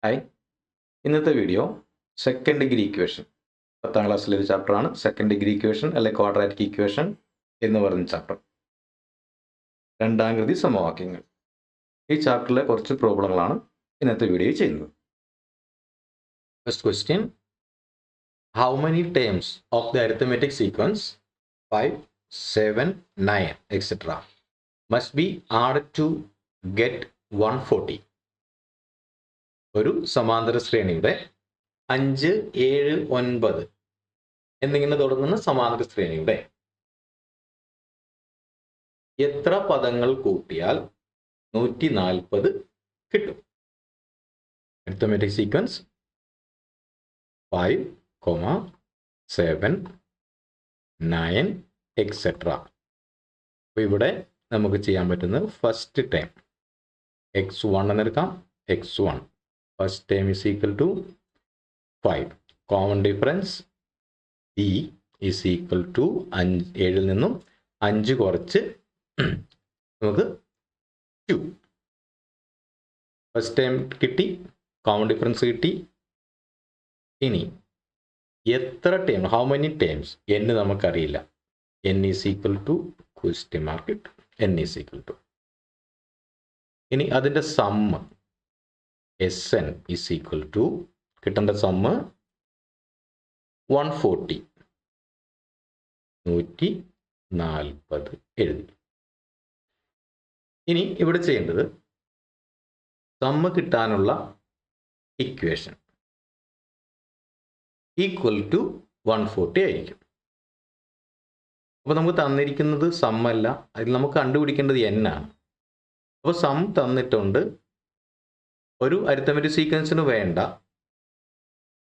Hi, ഇന്നത്തെ video second degree equation 10ാം ക്ലാസ്സിലെ ഒരു ചാപ്റ്ററാണ് സെക്കൻഡ് ഡിഗ്രി ഇക്വേഷൻ അല്ലെ ക്വാഡ്രാറ്റിക് ഇക്വേഷൻ എന്ന് പറയുന്ന ചാപ്റ്റർ. രണ്ടാം കൃതി സമവാക്യങ്ങൾ. ഈ ചാപ്റ്ററിലെ കുറച്ച് പ്രോബ്ലങ്ങളാണ് ഇന്നത്തെ വീഡിയോ ചെയ്യുന്നത്. First question, how many terms of the arithmetic sequence 5, 7, 9 etc. must be added to get 140? ഒരു സമാന്തര ശ്രേണിയുടെ 5, 7, 9 എന്നിങ്ങനെ തുടങ്ങുന്ന സമാന്തര ശ്രേണിയുടെ എത്ര പദങ്ങൾ കൂട്ടിയാൽ 140 കിട്ടും? Arithmetic sequence 5, 7, 9 etc. അപ്പോൾ ഇവിടെ നമുക്ക് ചെയ്യാൻ പറ്റുന്നത് ഫസ്റ്റ് ടൈം x1 എന്നെടുക്കാം. x1 first time is equal to 5. Common difference d is equal to 7ൽ നിന്നും 5 കുറച്ച് നമുക്ക് 2. ഫസ്റ്റ് ടൈം കിട്ടി, കോമൺ ഡിഫറൻസ് കിട്ടി. ഇനി എത്ര ടൈം, ഹൗ മെനി ടൈംസ് എന്ന് നമുക്കറിയില്ല. n is equal to question mark ഇട്ടു, n ഈസ് ഈക്വൽ ടു. ഇനി അതിൻ്റെ sum Sn is equal to, കിട്ടേണ്ട സമ്മ് 140, 140 എഴുതി. ഇനി ഇവിടെ ചെയ്യേണ്ടത് സമ്മ് കിട്ടാനുള്ള ഇക്വേഷൻ ഈക്വൽ ടു 140 ആയിരിക്കും. അപ്പോൾ നമുക്ക് തന്നിരിക്കുന്നത് സമ്മല്ല, അതിൽ നമുക്ക് കണ്ടുപിടിക്കേണ്ടത് n ആണ്. അപ്പോൾ സം തന്നിട്ടുണ്ട്. ഒരു അരിത്തമെറ്റിക് സീക്വൻസിന് വേണ്ട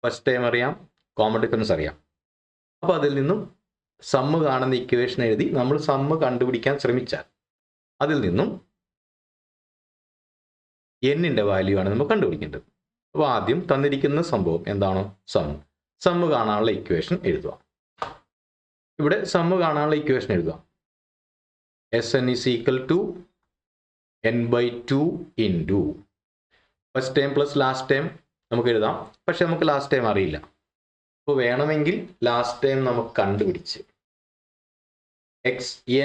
ഫസ്റ്റ് ടൈം അറിയാം, കോമൺ ഡിഫറൻസ് അറിയാം. അപ്പോൾ അതിൽ നിന്നും സമ്മ് കാണുന്ന ഇക്വേഷൻ എഴുതി നമ്മൾ സമ്മ് കണ്ടുപിടിക്കാൻ ശ്രമിച്ചാൽ അതിൽ നിന്നും എന്നിൻ്റെ വാല്യൂ ആണ് നമ്മൾ കണ്ടുപിടിക്കേണ്ടത്. അപ്പോൾ ആദ്യം തന്നിരിക്കുന്ന സംഭവം എന്താണോ സമ്മ് കാണാനുള്ള ഇക്വേഷൻ എഴുതുക. ഇവിടെ സമ്മ് കാണാനുള്ള ഇക്വേഷൻ എഴുതുക. Sn is equal to n/2 into first time plus last time നമുക്ക് എഴുതാം. പക്ഷെ നമുക്ക് ലാസ്റ്റ് ടൈം അറിയില്ല. അപ്പോൾ വേണമെങ്കിൽ ലാസ്റ്റ് ടൈം നമുക്ക് കണ്ടുപിടിച്ച്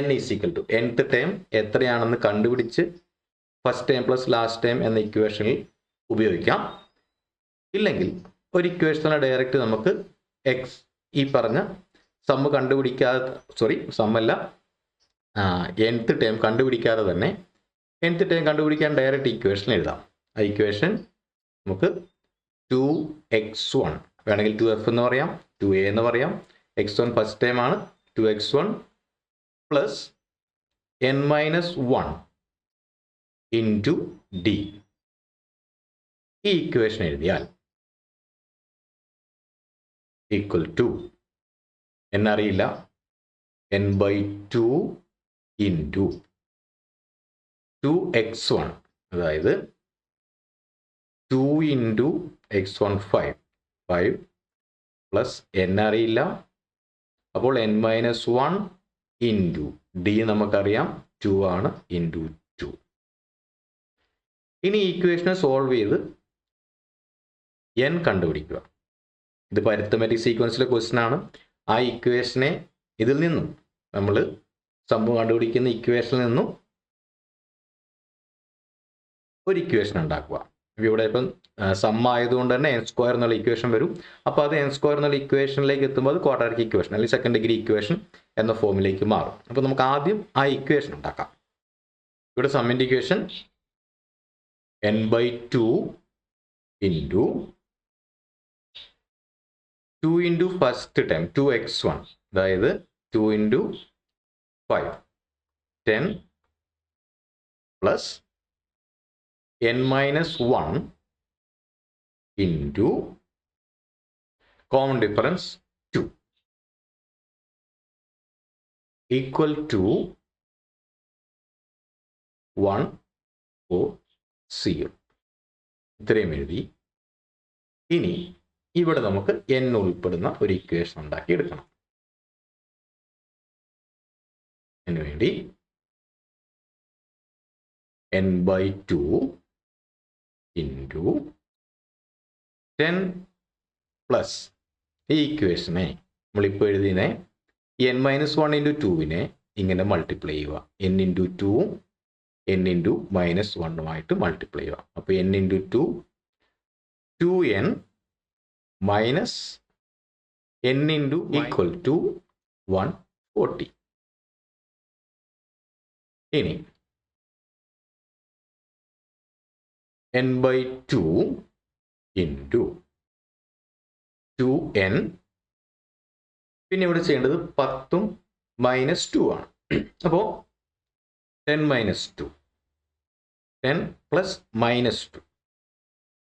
n is equal to nth time എത്രയാണെന്ന് കണ്ടുപിടിച്ച് first time plus last time എന്ന ഇക്വേഷനിൽ ഉപയോഗിക്കാം. ഇല്ലെങ്കിൽ ഒരു ഇക്വേഷനെ ഡയറക്റ്റ് നമുക്ക് ഈ പറഞ്ഞ സമ്മ് കണ്ടുപിടിക്കാതെ, സമ്മല്ല, nth ടൈം കണ്ടുപിടിക്കാതെ തന്നെ nth ടൈം കണ്ടുപിടിക്കാൻ ഡയറക്റ്റ് ഇക്വേഷൻ എഴുതാം. ആ ഇക്വേഷൻ നമുക്ക് 2x1 വേണമെങ്കിൽ 2f എന്ന് പറയാം, 2a എന്ന് പറയാം. x1 ഫസ്റ്റ് ടൈം ആണ്, 2x1 plus n-1 into d. ഈ ഇക്വേഷൻ എഴുതിയാൽ ഈക്വൽ ടു എന്നറിയില്ല, n/2 ഇൻറ്റു 2x1, അതായത് 2 ഇൻറ്റു x1 5 പ്ലസ് n അറിയില്ല. അപ്പോൾ n-1 ഇൻറ്റു d നമുക്കറിയാം 2 ആണ്, ഇൻറ്റു 2. ഇനി ഇക്വേഷനെ സോൾവ് ചെയ്ത് n കണ്ടുപിടിക്കുക. ഇതിപ്പോൾ അരിത്തമെറ്റിക് സീക്വൻസിലെ ക്വസ്റ്റ്യൻ ആണ്. ആ ഇക്വേഷനെ ഇതിൽ നിന്നും നമ്മൾ സമ്മ് കണ്ടുപിടിക്കുന്ന ഇക്വേഷനിൽ നിന്നും ഒരു ഇക്വേഷൻ ഉണ്ടാക്കുക. ഇവിടെ ഇപ്പം സം ആയതുകൊണ്ട് തന്നെ n² എന്നുള്ള ഇക്വേഷൻ വരും. അപ്പോൾ അത് n² എന്നുള്ള ഇക്വേഷനിലേക്ക് എത്തുമ്പോൾ അത് ക്വാഡ്രാറ്റിക് ഇക്വേഷൻ അല്ലെങ്കിൽ സെക്കൻഡ് ഡിഗ്രി ഇക്വേഷൻ എന്ന ഫോമിലേക്ക് മാറും. അപ്പോൾ നമുക്ക് ആദ്യം ആ ഇക്വേഷൻ ഉണ്ടാക്കാം. ഇവിടെ സമ്മിൻ്റെ equation n/2 into 2 into first time 2x1, അതായത് 2 into 5 10 plus n-1 into common difference 2 equal to 140. ഇത്രയും എഴുതി. ഇനി ഇവിടെ നമുക്ക് n ഉൾപ്പെടുന്ന ഒരു ഇക്വേഷൻ ഉണ്ടാക്കി എടുക്കണം. അതിനുവേണ്ടി n/2 ഇൻറ്റു 10 പ്ലസ് ഈ ഇക്വേഷനെ നമ്മളിപ്പോൾ എഴുതിയതിനെ n മൈനസ് 1 ഇൻറ്റു 2വിനെ ഇങ്ങനെ മൾട്ടിപ്ലൈ ചെയ്യുക. n ഇൻറ്റു 2ഉം n ഇൻറ്റു മൈനസ് 1ഉമായിട്ട് മൾട്ടിപ്ലൈ ചെയ്യുക. അപ്പോൾ n into 2 2n minus n into equal to 140. ഇനി n ബൈ 2 ഇൻറ്റു 2n, പിന്നെ ഇവിടെ ചെയ്യേണ്ടത് 10ഉം മൈനസ് 2 ആണ്. അപ്പോൾ 10 മൈനസ് 2, 10 പ്ലസ് മൈനസ് 2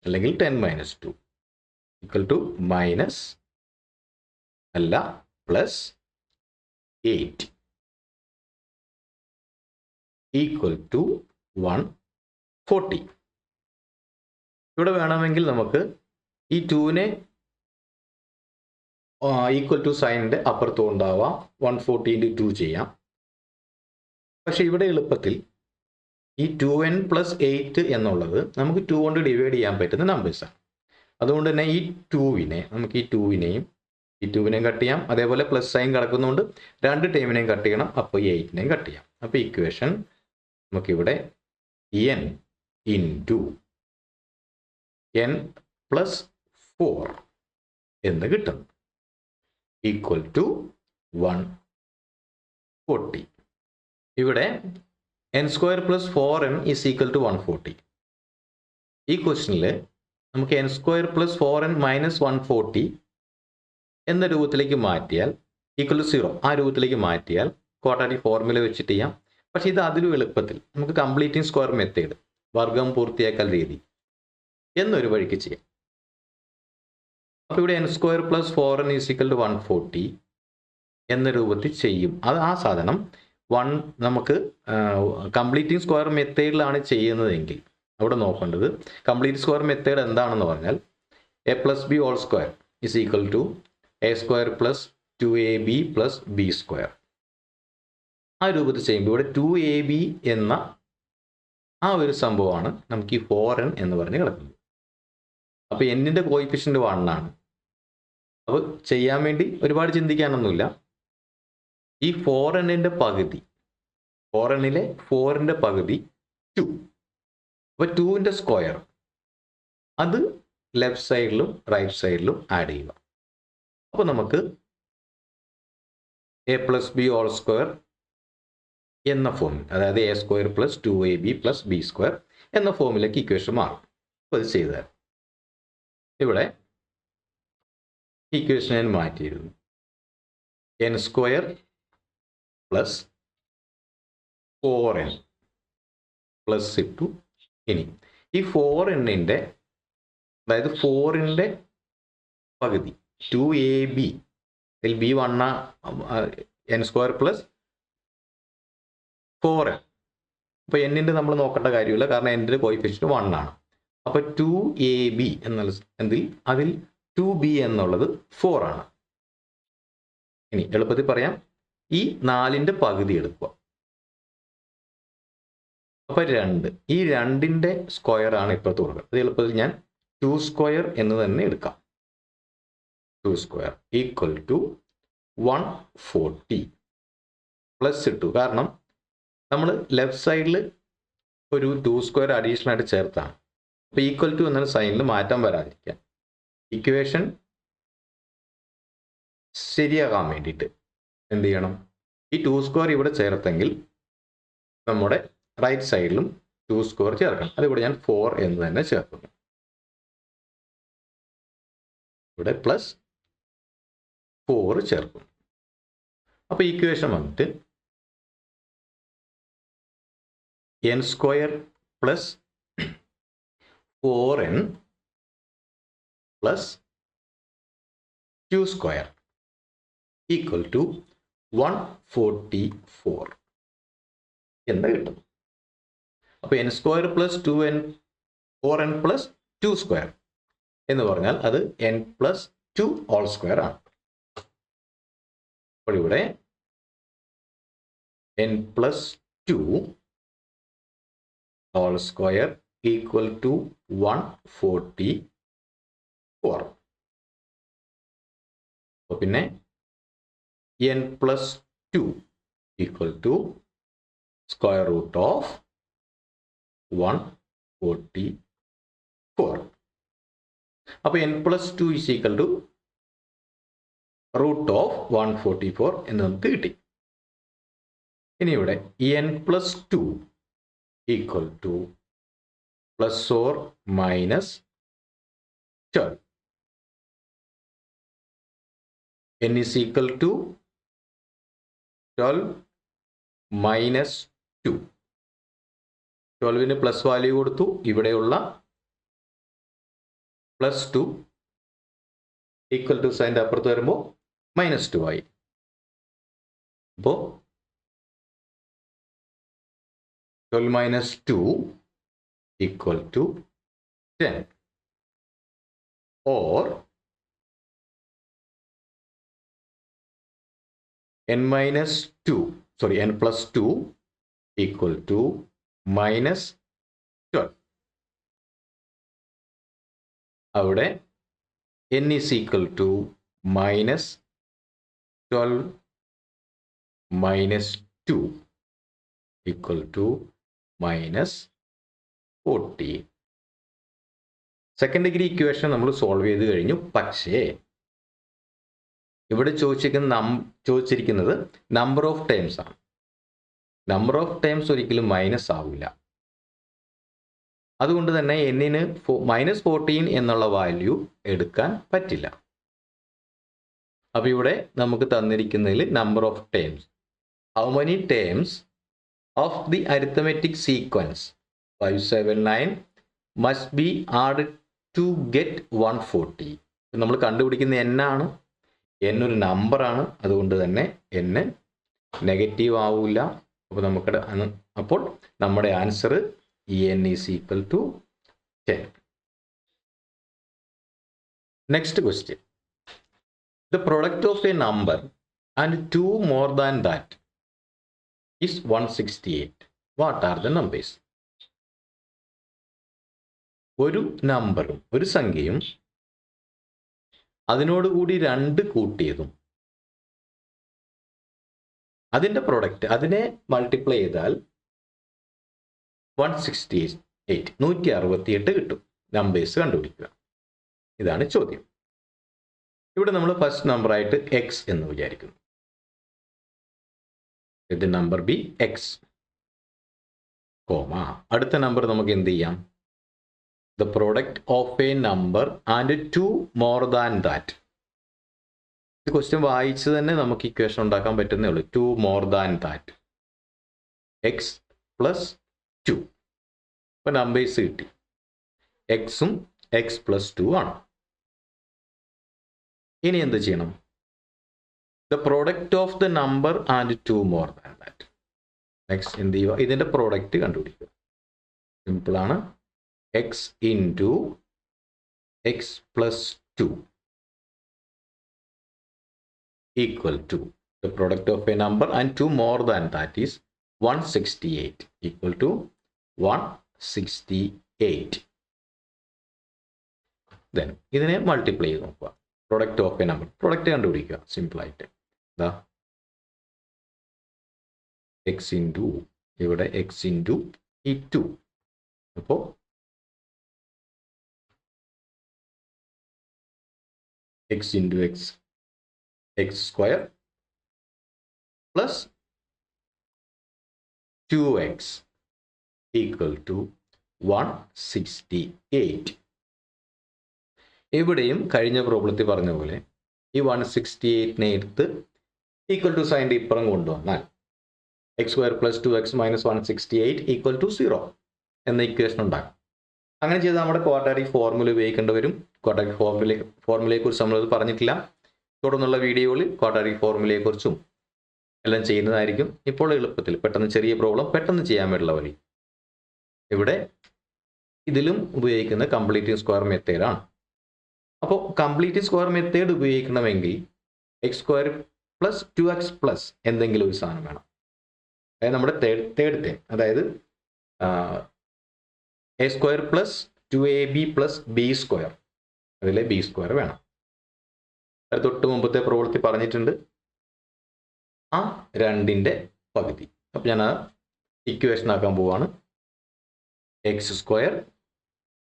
അല്ലെങ്കിൽ 10 മൈനസ് 2 ഈക്വൽ ടു മൈനസ് അല്ല പ്ലസ് 8 ഈക്വൽ ടു 140. ഇവിടെ വേണമെങ്കിൽ നമുക്ക് ഈ 2നെ ഈക്വൽ ടു സൈനിൻ്റെ അപ്പുറത്തും ഉണ്ടാവാം, 140 ഇൻറ്റു 2 ചെയ്യാം. പക്ഷെ ഇവിടെ എളുപ്പത്തിൽ ഈ 2n പ്ലസ് 8 എന്നുള്ളത് നമുക്ക് 2 കൊണ്ട് ഡിവൈഡ് ചെയ്യാൻ പറ്റുന്ന നമ്പേഴ്സാണ്. അതുകൊണ്ട് തന്നെ ഈ 2വിനെ നമുക്ക് ഈ 2വിനെയും കട്ട് ചെയ്യാം. അതേപോലെ പ്ലസ് സൈൻ കിടക്കുന്നതുകൊണ്ട് 2 ടൈമിനെയും കട്ട് ചെയ്യണം. അപ്പോൾ ഈ 8നെയും കട്ട് ചെയ്യാം. അപ്പോൾ ഇക്വേഷൻ നമുക്കിവിടെ n ഇൻറ്റു n പ്ലസ് 4 എന്ന് കിട്ടും, ഈക്വൽ ടു 140. ഇവിടെ n square plus 4n is equal to 140. ഈ ക്വസ്റ്റനിൽ നമുക്ക് n square plus 4n minus 140 എന്ന രൂപത്തിലേക്ക് മാറ്റിയാൽ ഈക്വൽ ടു 0 ആ രൂപത്തിലേക്ക് മാറ്റിയാൽ ക്വാഡ്രാറ്റിക് ഫോർമുല വെച്ചിട്ട് ചെയ്യാം. പക്ഷേ ഇത് അതിലും എളുപ്പത്തിൽ നമുക്ക് കംപ്ലീറ്റിംഗ് സ്ക്വയർ മെത്തേഡ്, വർഗം പൂർത്തിയാക്കൽ രീതി എന്നൊരു വഴിക്ക് ചെയ്യാം. അപ്പോൾ ഇവിടെ n square plus 4n is equal to 140 എന്ന രൂപത്തിൽ ചെയ്യും. അത് ആ സാധനം നമുക്ക് കംപ്ലീറ്റിംഗ് സ്ക്വയർ മെത്തേഡിലാണ് ചെയ്യുന്നതെങ്കിൽ അവിടെ നോക്കേണ്ടത് കംപ്ലീറ്റ് സ്ക്വയർ മെത്തേഡ് എന്താണെന്ന് പറഞ്ഞാൽ a plus B whole square is equal to a square plus 2ab plus B square. ആ രൂപത്തിൽ ചെയ്യുമ്പോൾ ഇവിടെ 2ab എന്ന ആ ഒരു സംഭവമാണ് നമുക്ക് ഈ 4n എന്ന് പറഞ്ഞ് കിടക്കുന്നത്. അപ്പോൾ എന്നിൻ്റെ കോയിഫിഷ്യൻ്റ് 1 ആണ്. അപ്പോൾ ചെയ്യാൻ വേണ്ടി ഒരുപാട് ചിന്തിക്കാനൊന്നുമില്ല. ഈ 4nൻ്റെ പകുതി, 4nലെ 4ൻ്റെ പകുതി 2. അപ്പോൾ 2ൻ്റെ സ്ക്വയർ അത് ലെഫ്റ്റ് സൈഡിലും റൈറ്റ് സൈഡിലും ആഡ് ചെയ്യുക. അപ്പോൾ നമുക്ക് a plus B whole square എന്ന ഫോമിൽ, അതായത് a square plus 2ab plus B square എന്ന ഫോമിലേക്ക് ഇക്വേഷൻ മാറും. അപ്പോൾ അത് ചെയ്തു തരാം. ഇവിടെ ഇക്വേഷൻ ഞാൻ മാറ്റിയിരുന്നു. n square plus 4n plus 2. ഇനി ഈ 4nൻ്റെ, അതായത് 4ൻ്റെ പകുതി 2ab ഇതിൽ B 1 n square plus 4n. അപ്പോൾ എന്നിൻ്റെ നമ്മൾ നോക്കേണ്ട കാര്യമില്ല, കാരണം എൻ്റെ കോയിഫിഷ്യൻ്റ് 1 ആണ്. അപ്പോൾ 2ab എന്നുള്ള അതിൽ 2b എന്നുള്ളത് 4 ആണ്. ഇനി എളുപ്പത്തിൽ പറയാം, ഈ 4ൻ്റെ പകുതി എടുക്കുക. അപ്പോൾ 2, ഈ 2ൻ്റെ സ്ക്വയർ ആണ് ഇപ്പോഴത്തെ കൊടുക്കുക. അത് എളുപ്പത്തിൽ ഞാൻ 2 സ്ക്വയർ എന്ന് തന്നെ എടുക്കാം. 2 സ്ക്വയർ ഈക്വൽ ടു 140 പ്ലസ് 2. കാരണം നമ്മൾ ലെഫ്റ്റ് സൈഡിൽ ഒരു 2 സ്ക്വയർ അഡീഷണൽ ആയിട്ട് ചേർത്താണ്. അപ്പോൾ ഈക്വൽ ടു എന്ന സൈനിൽ മാറ്റം വരാതിരിക്കാൻ ഇക്വേഷൻ ശരിയാകാൻ വേണ്ടിയിട്ട് എന്ത് ചെയ്യണം, ഈ 2 സ്ക്വയർ ഇവിടെ ചേർത്തെങ്കിൽ നമ്മുടെ റൈറ്റ് സൈഡിലും 2 സ്ക്വയർ ചേർക്കണം. അതിവിടെ ഞാൻ 4 എന്ന് തന്നെ ചേർക്കുന്നു. ഇവിടെ പ്ലസ് 4 ചേർക്കും. അപ്പോൾ ഇക്വേഷൻ വന്നിട്ട് n square plus 4n plus 2 square equal to 144 എന്ന് കിട്ടും. അപ്പോൾ n square plus 4n plus 2 square എന്ന് പറഞ്ഞാൽ അത് n പ്ലസ് 2 ഹോൾ സ്ക്വയർ ആണ്. അപ്പോൾ ഇവിടെ n plus 2 whole square equal to 140 4. അപ്പോൾ പിന്നെ n plus 2 equal to square root of 144. അപ്പോൾ n plus 2 is equal to root of 144 എന്ന് നമുക്ക് കിട്ടി. ഇനി ഇവിടെ n plus 2 equal to plus or minus 12. n is equal to 12 minus 2. 12ന് plus value കൊടുത്തു. ഇവിടെയുള്ള പ്ലസ് 2 ഈക്വൽ ടു സൈൻ്റെ അപ്പുറത്ത് വരുമ്പോൾ മൈനസ് 2 ആയി. അപ്പോൾ 12 minus 2 equal to 10, or n plus 2 equal to minus 12. അവിടെ n is equal to minus 12 minus 2 equal to minus 40. Second degree equation നമ്മൾ solve ചെയ്ത് കഴിഞ്ഞു. പക്ഷേ ഇവിടെ ചോദിച്ചിരിക്കുന്നത് നമ്പർ ഓഫ് ടേംസ് ആണ്. നമ്പർ ഓഫ് ടേംസ് ഒരിക്കലും മൈനസ് ആവില്ല. അതുകൊണ്ട് തന്നെ എന്നിന് -14 എന്നുള്ള വാല്യൂ എടുക്കാൻ പറ്റില്ല. അപ്പോൾ ഇവിടെ നമുക്ക് തന്നിരിക്കുന്നതിൽ number of terms, how many terms of the arithmetic sequence 579 must be added to get 140. നമ്മൾ കണ്ടുപിടിക്കുന്ന n ആണ്. n ഒരു നമ്പർ ആണ്. അതുകൊണ്ട് തന്നെ n നെഗറ്റീവ് ആവില്ല. അപ്പോൾ നമ്മുടെ answer n is equal to 10. Next question. The product of a number and 2 more than that is 168. What are the numbers? ഒരു നമ്പറും ഒരു സംഖ്യയും അതിനോടുകൂടി 2 കൂട്ടിയതും അതിൻ്റെ പ്രൊഡക്റ്റ് അതിനെ മൾട്ടിപ്ലൈ ചെയ്താൽ 168 കിട്ടും. നമ്പേഴ്സ് കണ്ടുപിടിക്കുക. ഇതാണ് ചോദ്യം. ഇവിടെ നമ്മൾ ഫസ്റ്റ് നമ്പറായിട്ട് എക്സ് എന്ന് വിചാരിക്കുന്നു. ഇത് നമ്പർ ബി എക്സ് കോമ. അടുത്ത നമ്പർ നമുക്ക് എന്ത് ചെയ്യാം? The product of a number and 2 more than that. ഈ ക്വസ്റ്റ്യൻ വായിച്ച് തന്നെ നമുക്ക് ഇക്വേഷൻ ഉണ്ടാക്കാൻ പറ്റുന്നേ ഉള്ളൂ. 2 more than that, X plus 2. ഇപ്പോൾ നമ്പേഴ്സ് കിട്ടി. എക്സും എക്സ് പ്ലസ് 2 ആണ്. ഇനി എന്ത് ചെയ്യണം? The product of the number and 2 more than that. Next എന്ത് ചെയ്യുക? ഇതിൻ്റെ പ്രോഡക്റ്റ് കണ്ടുപിടിക്കുക. സിമ്പിൾ ആണ്. X into x plus 2 equal to the product of a number and 2 more than that is 168 equal to 168. Then ഇതിനെ multiply ചെയ്ത് നോക്കുക. Product of a number, product കണ്ടുപിടിക്കുക സിമ്പിളായിട്ട്. ഇതാ എക്സ് ഇൻറ്റു ഇവിടെ എക്സ് ഇൻറ്റു ഈ 2. അപ്പോൾ x into x, x square plus 2x equal to 168. എവിടെയും കഴിഞ്ഞ പ്രോബ്ലത്തിൽ പറഞ്ഞ പോലെ ഈ 168നെ എടുത്ത് ഈക്വൽ ടു സൈൻ്റെ ഇപ്പുറം കൊണ്ടുവന്നാൽ x square plus 2x minus 168 equal to 0 എന്ന ഇക്വേഷൻ ഉണ്ടാകും. അങ്ങനെ ചെയ്താൽ നമ്മുടെ ക്വാഡ്രാറ്റിക് ഫോർമുല ഉപയോഗിക്കേണ്ടി വരും. ക്വാഡ്രാറ്റിക് ഫോർമുലയെക്കുറിച്ച് നമ്മളത് പറഞ്ഞിട്ടില്ല. തുടർന്നുള്ള വീഡിയോകളിൽ ക്വാഡ്രാറ്റിക് ഫോർമുലയെക്കുറിച്ചും എല്ലാം ചെയ്യുന്നതായിരിക്കും. ഇപ്പോൾ എളുപ്പത്തിൽ പെട്ടെന്ന് ചെറിയ പ്രോബ്ലം പെട്ടെന്ന് ചെയ്യാൻ വേണ്ടിയുള്ള വഴി ഇവിടെ ഇതിലും ഉപയോഗിക്കുന്ന കംപ്ലീറ്റിംഗ് സ്ക്വയർ മെത്തേഡാണ്. അപ്പോൾ കംപ്ലീറ്റ് സ്ക്വയർ മെത്തേഡ് ഉപയോഗിക്കണമെങ്കിൽ X square plus 2x plus എന്തെങ്കിലും ഒരു സാധനം വേണം. അതായത് നമ്മുടെ തേർഡ് ടേം, അതായത് A square plus 2ab plus B square അതിലെ ബി സ്ക്വയർ വേണം. അത് തൊട്ട് മുമ്പത്തെ പ്രവൃത്തി പറഞ്ഞിട്ടുണ്ട് ആ 2ന്റെ പകുതി. അപ്പം ഞാൻ ആ ഇക്വേഷൻ ആക്കാൻ പോവാണ്. X square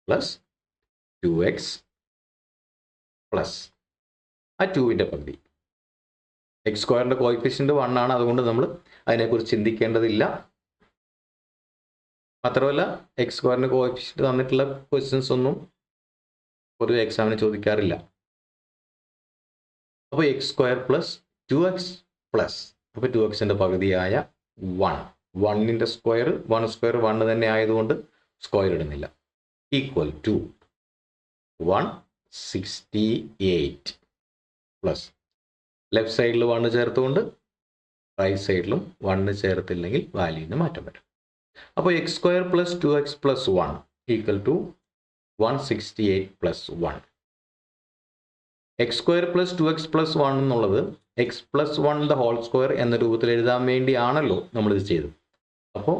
plus 2x plus ആ 2ന്റെ പകുതി. എക്സ് സ്ക്വയറിൻ്റെ കോയിഫിഷ്യൻ്റ് 1 ആണ്, അതുകൊണ്ട് നമ്മൾ അതിനെക്കുറിച്ച് ചിന്തിക്കേണ്ടതില്ല. മാത്രമല്ല എക്സ് സ്ക്വയറിൻ്റെ കോയിഫിഷ്യൻ്റ് തന്നിട്ടുള്ള ക്വസ്റ്റ്യൻസ് ഒന്നും പൊതുവെ എക്സാമിന് ചോദിക്കാറില്ല. അപ്പോൾ x square plus 2x plus, അപ്പോൾ 2xൻ്റെ പകുതിയായ 1. 1ൻ്റെ സ്ക്വയർ 1 സ്ക്വയർ 1 തന്നെ ആയതുകൊണ്ട് സ്ക്വയർ ഇടുന്നില്ല. ഈക്വൽ ടു 168 പ്ലസ് ലെഫ്റ്റ് സൈഡിൽ 1 ചേർത്തുകൊണ്ട് റൈറ്റ് സൈഡിലും 1 ചേർത്തില്ലെങ്കിൽ വാല്യൂവിന് മാറ്റം വരും. അപ്പോൾ x square plus 2x plus 1 equal to 168 plus 1. X square plus 2x plus 1 എന്നുള്ളത് x plus 1 the whole square എന്ന രൂപത്തിൽ എഴുതാൻ വേണ്ടിയാണല്ലോ നമ്മളിത് ചെയ്തത്. അപ്പോൾ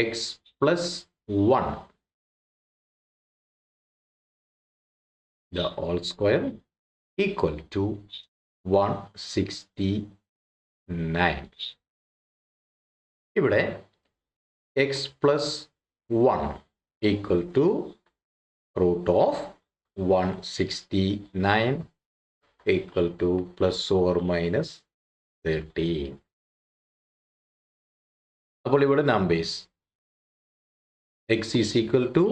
x plus 1 the whole square equal to 169. ഇവിടെ x plus 1 equal to root of 169 equal to plus or minus 13. അപ്പോൾ ഇവിടെ numbers x is equal to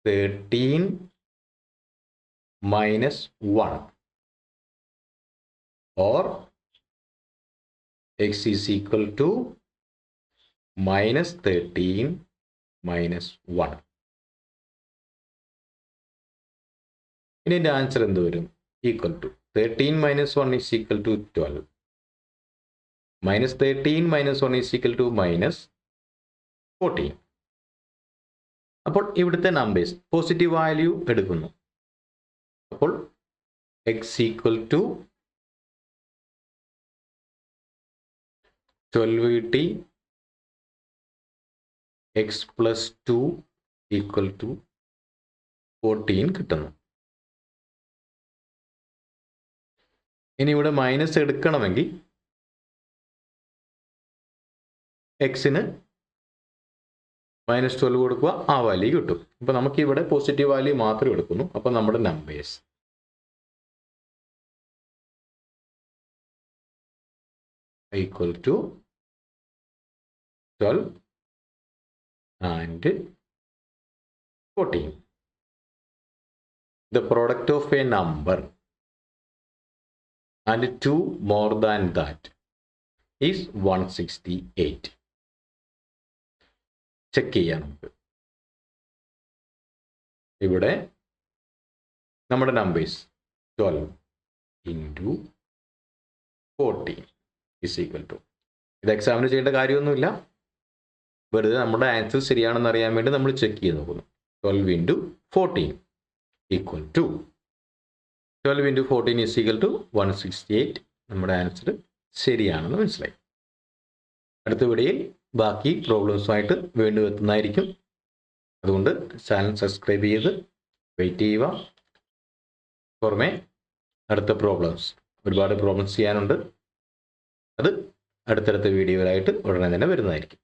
13 minus 1 or x is equal to minus 13 minus 1. ഇനി എൻ്റെ answer എന്ത് വരും? Equal to 13 minus 1 is equal to 12. Minus 13 minus 1 is equal to minus 14. അപ്പോൾ ഇവിടുത്തെ numbers positive value എടുക്കുന്നു. അപ്പോൾ എക്സ് ഈക്വൽ ടു 12 കിട്ടി. X plus 2 equal to 14 കിട്ടുന്നു. ഇനി ഇവിടെ മൈനസ് എടുക്കണമെങ്കിൽ എക്സിന് മൈനസ് 12 കൊടുക്കുക, ആ വാല്യൂ കിട്ടും. അപ്പോൾ നമുക്ക് ഇവിടെ പോസിറ്റീവ് വാല്യൂ മാത്രം എടുക്കുന്നു. അപ്പോൾ നമ്മുടെ numbers equal to 12 and 14. The product of a number and 2 more than that is 168. Check ചെയ്യാം നമുക്ക്. ഇവിടെ നമ്മുടെ numbers 12 into 14 is equal to, ഇത് എക്സാമിന് ചെയ്യേണ്ട കാര്യമൊന്നുമില്ല, വെറുതെ നമ്മുടെ ആൻസർ ശരിയാണെന്ന് അറിയാൻ വേണ്ടി നമ്മൾ ചെക്ക് ചെയ്ത് നോക്കുന്നു. 12 into 14 equal to 12 into 14 is equal to 168. നമ്മുടെ ആൻസർ ശരിയാണെന്ന് മനസ്സിലായി. അടുത്ത വീഡിയോയിൽ ബാക്കി പ്രോബ്ലംസുമായിട്ട് വീണ്ടും എത്തുന്നതായിരിക്കും. അതുകൊണ്ട് ചാനൽ സബ്സ്ക്രൈബ് ചെയ്ത് വെയിറ്റ് ചെയ്യുക. പുറമെ അടുത്ത ഒരുപാട് പ്രോബ്ലംസ് ചെയ്യാനുണ്ട്. അത് അടുത്തടുത്ത വീഡിയോയിലായിട്ട് ഉടനെ തന്നെ വരുന്നതായിരിക്കും.